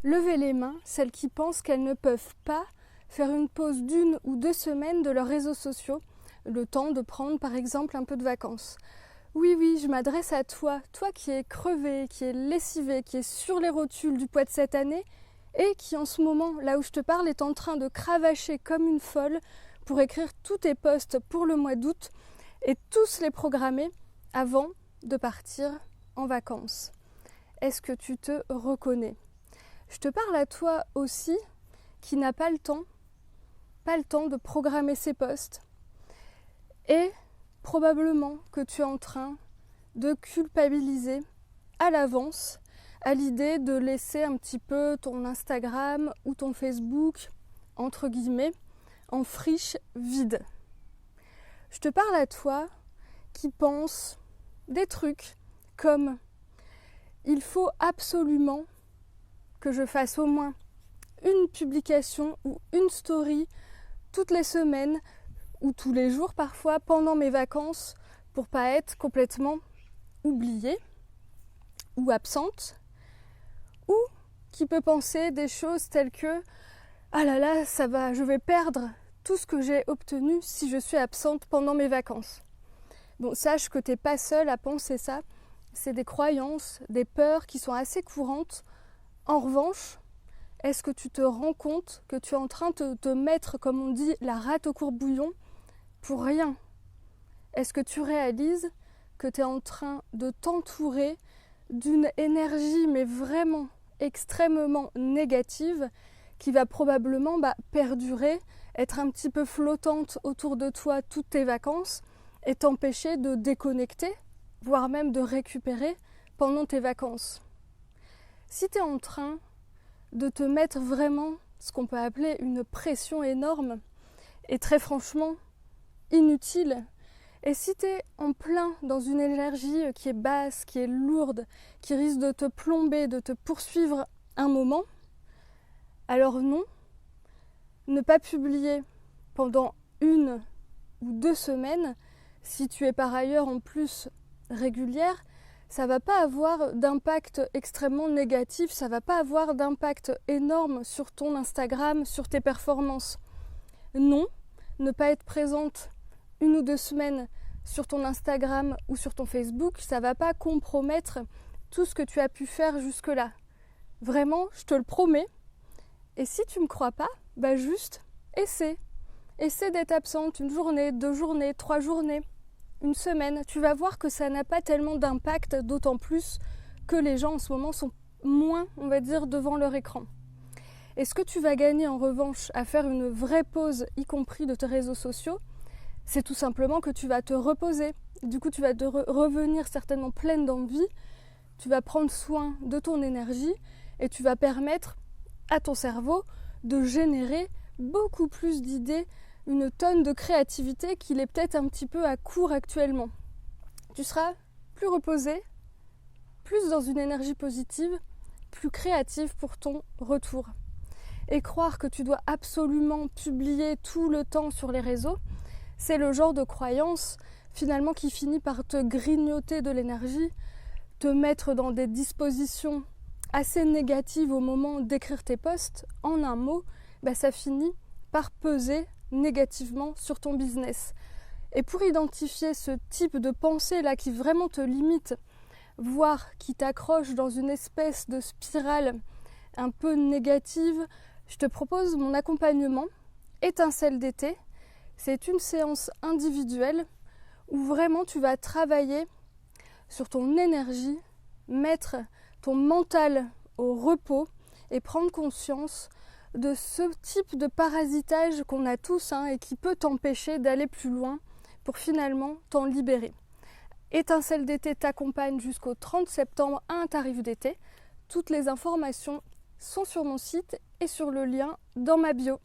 Levez les mains, celles qui pensent qu'elles ne peuvent pas faire une pause d'1 ou 2 semaines de leurs réseaux sociaux, le temps de prendre par exemple un peu de vacances. Oui, je m'adresse à toi, toi qui es crevé, qui est lessivé, qui est sur les rotules du poids de cette année et qui en ce moment, là où je te parle, est en train de cravacher comme une folle pour écrire tous tes posts pour le mois d'août et tous les programmer avant de partir en vacances. Est-ce que tu te reconnais ? Je te parle à toi aussi qui n'a pas le temps de programmer ses posts et probablement que tu es en train de culpabiliser à l'avance à l'idée de laisser un petit peu ton Instagram ou ton Facebook, entre guillemets, en friche vide. Je te parle à toi qui pense des trucs comme il faut absolument que je fasse au moins une publication ou une story toutes les semaines ou tous les jours parfois pendant mes vacances pour pas être complètement oubliée ou absente, ou qui peut penser des choses telles que ah là là, ça va, je vais perdre tout ce que j'ai obtenu si je suis absente pendant mes vacances. Bon, sache que tu n'es pas seule à penser ça, c'est des croyances, des peurs qui sont assez courantes. En revanche, est-ce que tu te rends compte que tu es en train de te mettre, comme on dit, la rate au courbouillon pour rien ? Est-ce que tu réalises que tu es en train de t'entourer d'une énergie, mais vraiment extrêmement négative, qui va probablement perdurer, être un petit peu flottante autour de toi toutes tes vacances et t'empêcher de déconnecter, voire même de récupérer pendant tes vacances. Si tu es en train de te mettre vraiment ce qu'on peut appeler une pression énorme et très franchement inutile, et si tu es en plein dans une énergie qui est basse, qui est lourde, qui risque de te plomber, de te poursuivre un moment, alors non, ne pas publier pendant 1 ou 2 semaines, si tu es par ailleurs en plus régulière, ça ne va pas avoir d'impact extrêmement négatif, ça ne va pas avoir d'impact énorme sur ton Instagram, sur tes performances. Non, ne pas être présente 1 ou 2 semaines sur ton Instagram ou sur ton Facebook, ça ne va pas compromettre tout ce que tu as pu faire jusque-là. Vraiment, je te le promets. Et si tu ne me crois pas, juste essaie. Essaie d'être absente 1 journée, 2 journées, 3 journées, 1 semaine. Tu vas voir que ça n'a pas tellement d'impact, d'autant plus que les gens en ce moment sont moins, on va dire, devant leur écran. Et ce que tu vas gagner en revanche à faire une vraie pause, y compris de tes réseaux sociaux, c'est tout simplement que tu vas te reposer. Du coup, tu vas revenir certainement pleine d'envie, tu vas prendre soin de ton énergie et tu vas permettre à ton cerveau de générer beaucoup plus d'idées, une tonne de créativité qu'il est peut-être un petit peu à court actuellement. Tu seras plus reposé, plus dans une énergie positive, plus créative pour ton retour. Et croire que tu dois absolument publier tout le temps sur les réseaux, c'est le genre de croyance finalement qui finit par te grignoter de l'énergie, te mettre dans des dispositions assez négatives au moment d'écrire tes posts. En un mot, ça finit par peser négativement sur ton business. Et pour identifier ce type de pensée là qui vraiment te limite, voire qui t'accroche dans une espèce de spirale un peu négative, je te propose mon accompagnement Étincelle d'été. C'est une séance individuelle où vraiment tu vas travailler sur ton énergie, mettre ton mental au repos et prendre conscience de ce type de parasitage qu'on a tous et qui peut t'empêcher d'aller plus loin pour finalement t'en libérer. Étincelle d'été t'accompagne jusqu'au 30 septembre à un tarif d'été. Toutes les informations sont sur mon site et sur le lien dans ma bio.